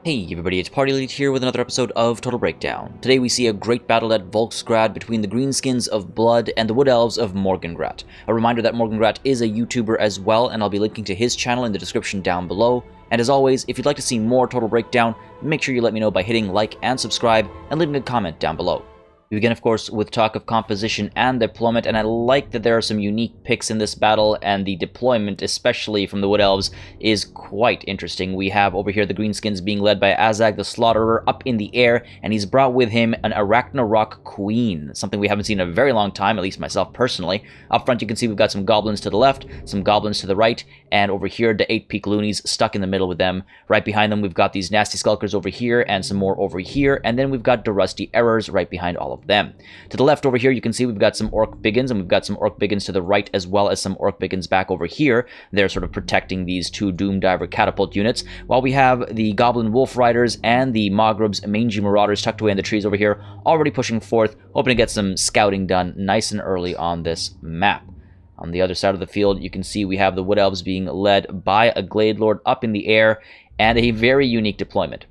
Hey everybody, it's Party Elite here with another episode of Total Breakdown. Today we see a great battle at Volksgrad between the Greenskins of Blood and the Wood Elves of Morgengrat. A reminder that Morgengrat is a YouTuber as well, and I'll be linking to his channel in the description down below. And as always, if you'd like to see more Total Breakdown, make sure you let me know by hitting like and subscribe and leaving a comment down below. We begin, of course, with talk of composition and deployment, and I like that there are some unique picks in this battle, and the deployment, especially from the Wood Elves, is quite interesting. We have over here the Greenskins being led by Azag the Slaughterer up in the air, and he's brought with him an Arachnarok Queen, something we haven't seen in a very long time, at least myself personally. Up front you can see we've got some goblins to the left, some goblins to the right, and over here the 8-peak loonies stuck in the middle with them. Right behind them we've got these nasty skulkers over here, and some more over here, and then we've got the rusty errors right behind all of them. To the left over here, you can see we've got some Orc Biggins, and we've got some Orc Biggins to the right, as well as some Orc Biggins back over here. They're sort of protecting these two Doom Diver catapult units, while we have the Goblin Wolf Riders and the Mogreb's Mangy Marauders tucked away in the trees over here, already pushing forth, hoping to get some scouting done nice and early on this map. On the other side of the field, you can see we have the Wood Elves being led by a Glade Lord up in the air, and a very unique deployment.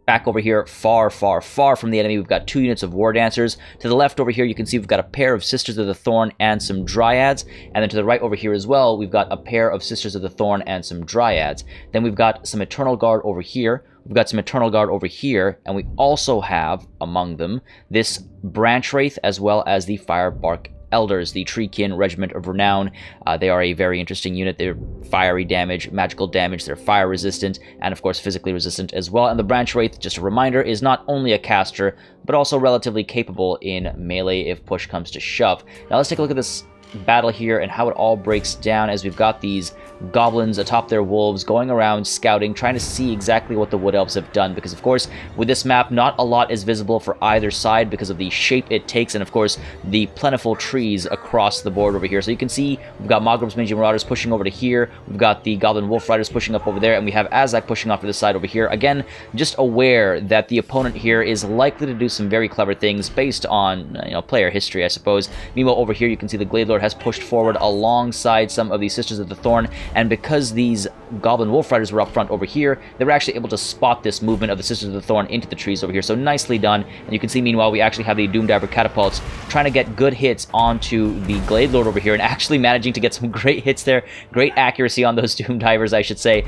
Back over here, far from the enemy, we've got 2 units of War Dancers. To the left over here, you can see we've got a pair of Sisters of the Thorn and some Dryads. And then to the right over here as well, we've got a pair of Sisters of the Thorn and some Dryads. Then we've got some Eternal Guard over here. We've got some Eternal Guard over here. And we also have, among them, this Branch Wraith as well as the Firebark Elders, the Treekin Regiment of Renown. They are a very interesting unit. They're fiery damage, magical damage, they're fire resistant, and of course physically resistant as well. And the Branch Wraith, just a reminder, is not only a caster, but also relatively capable in melee if push comes to shove. Now let's take a look at this battle here and how it all breaks down, as we've got these goblins atop their wolves going around scouting, trying to see exactly what the Wood Elves have done, because of course with this map not a lot is visible for either side because of the shape it takes, and of course the plentiful trees across the board over here. So you can see we've got Mogreb's Mangy Marauders pushing over to here, we've got the Goblin Wolf Riders pushing up over there, and we have Azak pushing off to the side over here. Again, just aware that the opponent here is likely to do some very clever things based on player history, I suppose. Meanwhile over here you can see the Glade Lord has pushed forward alongside some of the Sisters of the Thorn, and because these Goblin Wolf Riders were up front over here, they were actually able to spot this movement of the Sisters of the Thorn into the trees over here, so nicely done. And you can see meanwhile we actually have the Doom Diver catapults trying to get good hits onto the Glade Lord over here, and actually managing to get some great hits there, great accuracy on those Doom Divers, I should say.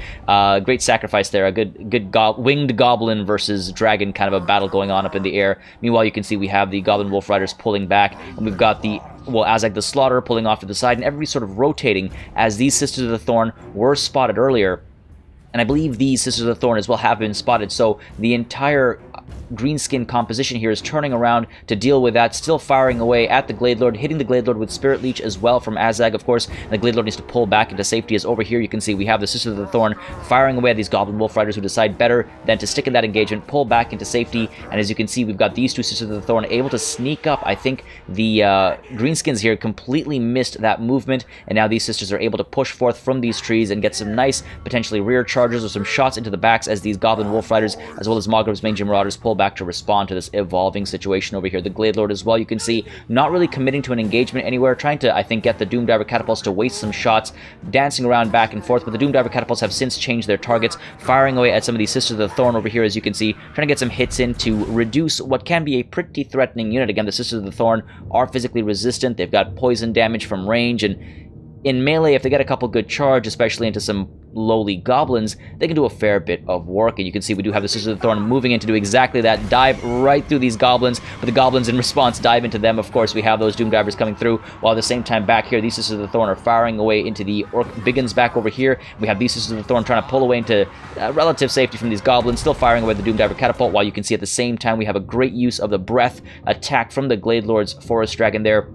Great sacrifice there, a good winged Goblin versus Dragon kind of a battle going on up in the air. Meanwhile you can see we have the Goblin Wolf Riders pulling back, and we've got the Azag the Slaughterer pulling off to the side, and everybody sort of rotating as these Sisters of the Thorn were spotted earlier. And I believe these Sisters of the Thorn as well have been spotted, so the entire Greenskin composition here is turning around to deal with that, still firing away at the Glade Lord, hitting the Glade Lord with Spirit Leech as well from Azag, of course. And the Glade Lord needs to pull back into safety, as over here you can see we have the Sisters of the Thorn firing away at these Goblin Wolf Riders who decide better than to stick in that engagement, pull back into safety. And as you can see, we've got these 2 Sisters of the Thorn able to sneak up. I think the Greenskins here completely missed that movement, and now these Sisters are able to push forth from these trees and get some nice, potentially rear charges or some shots into the backs as these Goblin Wolf Riders, as well as Mogreb's Mangy Marauders, pull back to respond to this evolving situation over here. The Glade Lord as well, you can see, not really committing to an engagement anywhere, trying to, I think, get the Doom Diver catapults to waste some shots, dancing around back and forth, but the Doom Diver catapults have since changed their targets, firing away at some of these Sisters of the Thorn over here, as you can see, trying to get some hits in to reduce what can be a pretty threatening unit. Again, the Sisters of the Thorn are physically resistant, they've got poison damage from range, and in melee, if they get a couple good charge, especially into some lowly goblins, they can do a fair bit of work. And you can see we do have the Sisters of the Thorn moving in to do exactly that, dive right through these goblins, but the goblins in response dive into them. Of course, we have those Doom Divers coming through, while at the same time back here, these Sisters of the Thorn are firing away into the Orc Biggins back over here. We have these Sisters of the Thorn trying to pull away into relative safety from these goblins, still firing away the Doom Diver catapult, while you can see at the same time we have a great use of the breath attack from the Glade Lord's Forest Dragon there,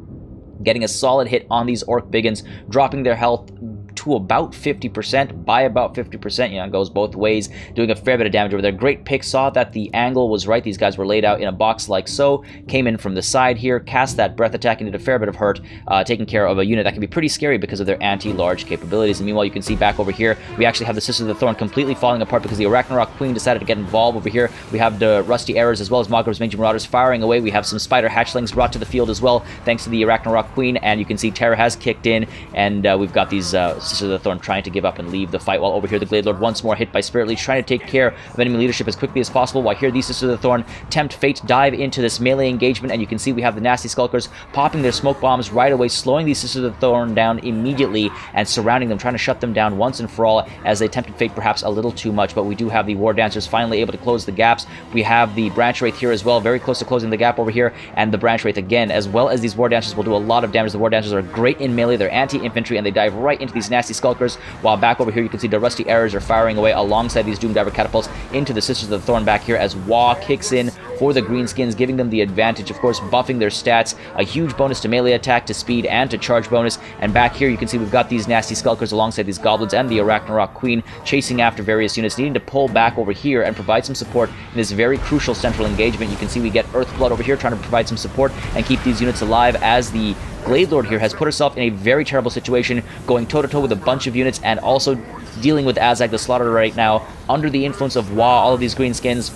getting a solid hit on these Orc Biggins, dropping their health to about 50%, by about 50%, it goes both ways, doing a fair bit of damage over there. Great pick, saw that the angle was right, these guys were laid out in a box like so, came in from the side here, cast that breath attack and did a fair bit of hurt, taking care of a unit that can be pretty scary because of their anti-large capabilities. And meanwhile, you can see back over here, we actually have the Sisters of the Thorn completely falling apart because the Arachnarok Queen decided to get involved over here. We have the Rusty Errors as well as Mogreb's Mangy Marauders firing away. We have some Spider Hatchlings brought to the field as well, thanks to the Arachnarok Queen, and you can see Terra has kicked in, and we've got these Sisters of the Thorn trying to give up and leave the fight, while over here the Glade Lord once more hit by Spirit Leech, trying to take care of enemy leadership as quickly as possible, while here these Sisters of the Thorn tempt fate, dive into this melee engagement, and you can see we have the nasty Skulkers popping their smoke bombs right away, slowing these Sisters of the Thorn down immediately and surrounding them, trying to shut them down once and for all, as they tempted fate perhaps a little too much. But we do have the War Dancers finally able to close the gaps. We have the Branch Wraith here as well, very close to closing the gap over here, and the Branch Wraith again, as well as these War Dancers, will do a lot of damage. The War Dancers are great in melee, they're anti-infantry, and they dive right into these nasty Skulkers, while back over here you can see the Rusty Arrows are firing away alongside these Doom Diver Catapults into the Sisters of the Thorn back here, as WH kicks in for the Greenskins, giving them the advantage, of course, buffing their stats, a huge bonus to melee attack, to speed, and to charge bonus. And back here you can see we've got these nasty Skulkers alongside these Goblins and the Arachnarok Queen chasing after various units, needing to pull back over here and provide some support in this very crucial central engagement. You can see we get Earthblood over here trying to provide some support and keep these units alive, as the Glade Lord here has put herself in a very terrible situation, going toe-to-toe with a bunch of units and also dealing with Azag the Slaughterer right now under the influence of WH, all of these Greenskins.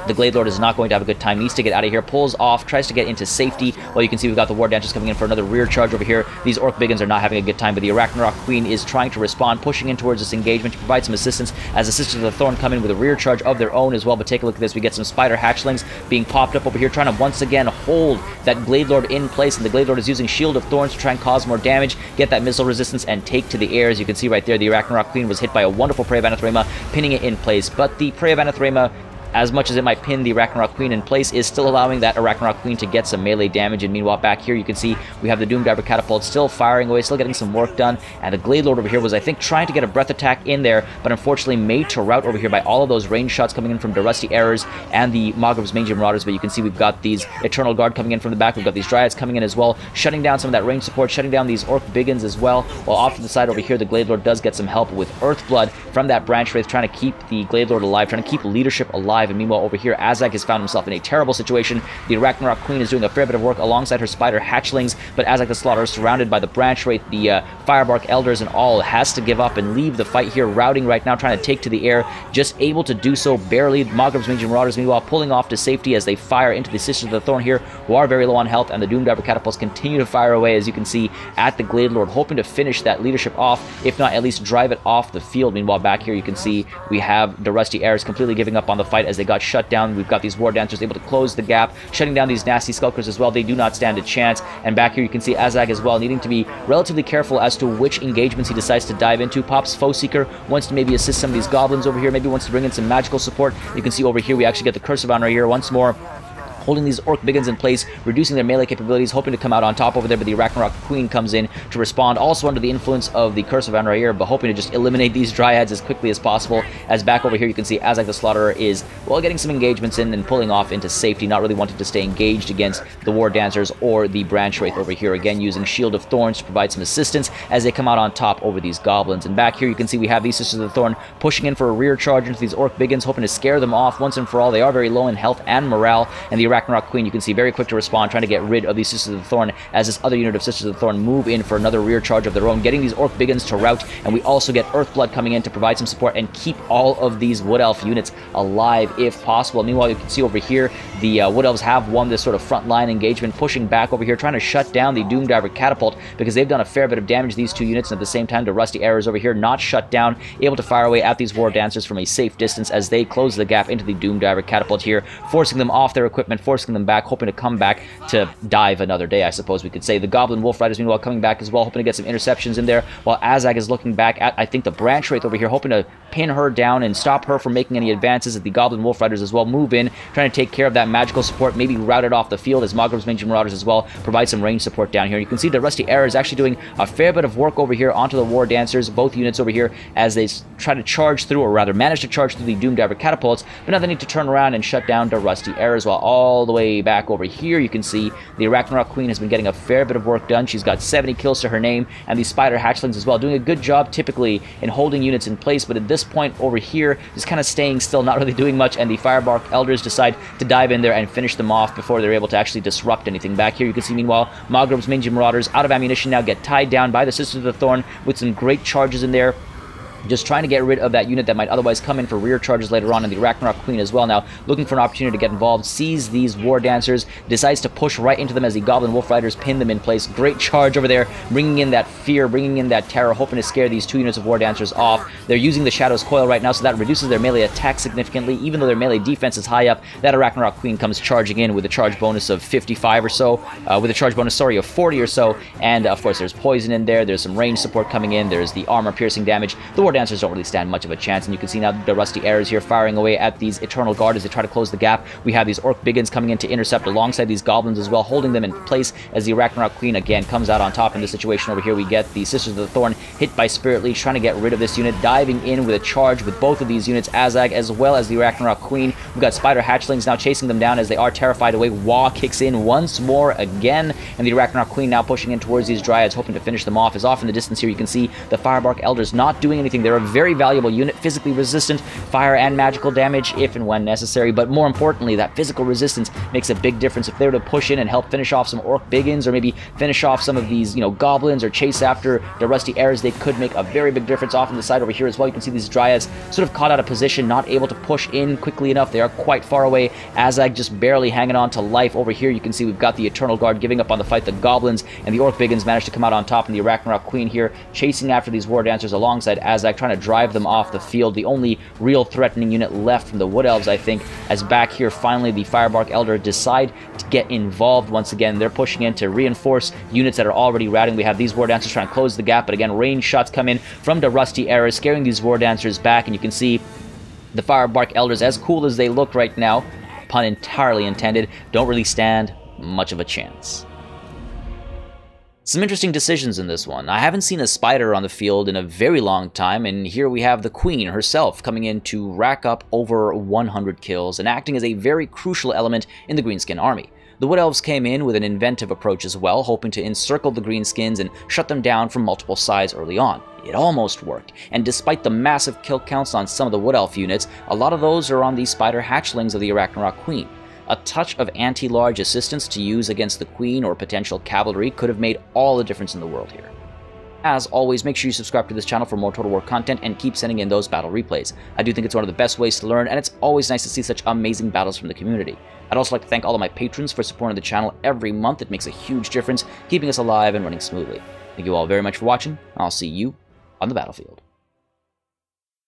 The Glade Lord is not going to have a good time, needs to get out of here, pulls off, tries to get into safety. Well, you can see we've got the War Dancers coming in for another rear charge over here. These Orc Biggins are not having a good time, but the Arachnarok Queen is trying to respond, pushing in towards this engagement to provide some assistance, as the Sisters of the Thorn come in with a rear charge of their own as well. But take a look at this, we get some Spider Hatchlings being popped up over here, trying to once again hold that Glade Lord in place, and the Glade Lord is using Shield of Thorns to try and cause more damage, get that missile resistance, and take to the air. As you can see right there, the Arachnarok Queen was hit by a wonderful Prey of Anathema, pinning it in place, but the Prey of Anathema, as much as it might pin the Arachnarok Queen in place, is still allowing that Arachnarok Queen to get some melee damage. And meanwhile, back here you can see we have the Doom Diver Catapult still firing away, still getting some work done, and the Glade Lord over here was, I think, trying to get a breath attack in there, but unfortunately made to rout over here by all of those range shots coming in from the Rusty Arrows and the Mogrov's Mangy Marauders. But you can see we've got these Eternal Guard coming in from the back, we've got these Dryads coming in as well, shutting down some of that range support, shutting down these Orc Biggins as well, while off to the side over here the Glade Lord does get some help with Earthblood from that Branch Wraith, trying to keep the Glade Lord alive, trying to keep leadership alive. And meanwhile over here Azag has found himself in a terrible situation. The Arachnarok Queen is doing a fair bit of work alongside her Spider Hatchlings, but Azag the Slaughterer, surrounded by the Branch Wraith, the Firebark Elders and all, has to give up and leave the fight here, routing right now, trying to take to the air, just able to do so barely. Mogrov's Mangy Marauders meanwhile pulling off to safety as they fire into the Sisters of the Thorn here, who are very low on health, and the Doom Diver Catapults continue to fire away, as you can see, at the Glade Lord, hoping to finish that leadership off, if not at least drive it off the field. Meanwhile back here you can see we have the Rusty Arrows completely giving up on the fight as they got shut down. We've got these War Dancers able to close the gap, shutting down these nasty Skulkers as well. They do not stand a chance. And back here you can see Azag as well, needing to be relatively careful as to which engagements he decides to dive into. Pops Foe Seeker, wants to maybe assist some of these Goblins over here, maybe wants to bring in some magical support. You can see over here we actually get the Curse of Honor here once more, holding these Orc Biggins in place, reducing their melee capabilities, hoping to come out on top over there, but the Arachnarok Queen comes in to respond, also under the influence of the Curse of Anrair, but hoping to just eliminate these Dryads as quickly as possible. As back over here you can see Azag the Slaughterer is, well, getting some engagements in and pulling off into safety, not really wanting to stay engaged against the War Dancers or the Branch Wraith over here, again using Shield of Thorns to provide some assistance as they come out on top over these Goblins. And back here you can see we have these Sisters of the Thorn pushing in for a rear charge into these Orc Biggins, hoping to scare them off once and for all. They are very low in health and morale, and the Arachnarok Queen, you can see, very quick to respond, trying to get rid of these Sisters of the Thorn as this other unit of Sisters of the Thorn move in for another rear charge of their own, getting these Orc Biggins to rout. And we also get Earthblood coming in to provide some support and keep all of these Wood Elf units alive if possible. Meanwhile, you can see over here the Wood Elves have won this sort of frontline engagement, pushing back over here, trying to shut down the Doom Diver Catapult, because they've done a fair bit of damage to these two units, and at the same time the Rusty Arrows over here not shut down, able to fire away at these War Dancers from a safe distance as they close the gap into the Doom Diver Catapult here, forcing them off their equipment, forcing them back, hoping to come back to dive another day, I suppose we could say. The Goblin Wolf Riders meanwhile coming back as well, hoping to get some interceptions in there, while Azag is looking back at, I think, the Branch Wraith over here, hoping to pin her down and stop her from making any advances. As the Goblin Wolf Riders as well move in, trying to take care of that magical support, maybe route it off the field, as Mogrov's Mangy Marauders as well provide some range support down here. You can see the Rusty Arrow is actually doing a fair bit of work over here onto the War Dancers, both units over here, as they try to charge through, or rather manage to charge through the Doom Diver Catapults, but now they need to turn around and shut down the Rusty Arrows. While all the way back over here you can see the Arachnarok Queen has been getting a fair bit of work done. She's got 70 kills to her name, and these Spider Hatchlings as well, doing a good job typically in holding units in place, but at this point over here, just kind of staying still, not really doing much, and the Firebark Elders decide to dive in there and finish them off before they're able to actually disrupt anything. Back here you can see meanwhile Mogrov's Mangy Marauders, out of ammunition now, get tied down by the Sisters of the Thorn with some great charges in there. just trying to get rid of that unit that might otherwise come in for rear charges later on, and the Ragnarok Queen as well now, looking for an opportunity to get involved, sees these War Dancers, decides to push right into them as the Goblin Wolf Riders pin them in place. Great charge over there, bringing in that fear, bringing in that terror, hoping to scare these 2 units of War Dancers off. They're using the Shadow's Coil right now, so that reduces their melee attack significantly. Even though their melee defense is high up, that Ragnarok Queen comes charging in with a charge bonus of 55 or so, with a charge bonus, sorry, of 40 or so, and of course there's poison in there, there's some range support coming in, there's the armor-piercing damage. The War Dancers don't really stand much of a chance, and you can see now the Rusty Arrows here firing away at these Eternal Guard as they try to close the gap. We have these Orc Biggins coming in to intercept alongside these Goblins as well, holding them in place as the Ragnarok Queen again comes out on top in this situation. Over here we get the Sisters of the Thorn hit by Spirit Leech, trying to get rid of this unit, diving in with a charge with both of these units, Azag as well as the Ragnarok Queen. We've got Spider Hatchlings now chasing them down as they are terrified away. Wah kicks in once more again, and the Ragnarok Queen now pushing in towards these Dryads, hoping to finish them off. As off in the distance here you can see the Firebark Elders not doing anything. They're a very valuable unit, physically resistant, fire and magical damage if and when necessary, but more importantly, that physical resistance makes a big difference. If they were to push in and help finish off some Orc Biggins, or maybe finish off some of these, Goblins, or chase after the Rusty Arrows, they could make a very big difference. Off on the side over here as well, you can see these Dryads sort of caught out of position, not able to push in quickly enough. They are quite far away. Azag just barely hanging on to life. Over here you can see we've got the Eternal Guard giving up on the fight. The Goblins and the Orc Biggins managed to come out on top, and the Ragnarok Queen here chasing after these War Dancers alongside Azag, trying to drive them off the field. The only real threatening unit left from the Wood Elves, I think, as back here finally the Firebark Elder decide to get involved once again. They're pushing in to reinforce units that are already routing. We have these War Dancers trying to close the gap, but again, range shots come in from the Rusty Arrows, scaring these War Dancers back, and you can see the Firebark Elders, as cool as they look right now, pun entirely intended, don't really stand much of a chance. Some interesting decisions in this one. I haven't seen a spider on the field in a very long time, and here we have the Queen herself coming in to rack up over 100 kills and acting as a very crucial element in the Greenskin army. The Wood Elves came in with an inventive approach as well, hoping to encircle the Greenskins and shut them down from multiple sides early on. It almost worked, and despite the massive kill counts on some of the Wood Elf units, a lot of those are on the Spider Hatchlings of the Ragnarok Queen. A touch of anti-large assistance to use against the Queen or potential cavalry could have made all the difference in the world here. As always, make sure you subscribe to this channel for more Total War content and keep sending in those battle replays. I do think it's one of the best ways to learn, and it's always nice to see such amazing battles from the community. I'd also like to thank all of my patrons for supporting the channel every month. It makes a huge difference, keeping us alive and running smoothly. Thank you all very much for watching. I'll see you on the battlefield.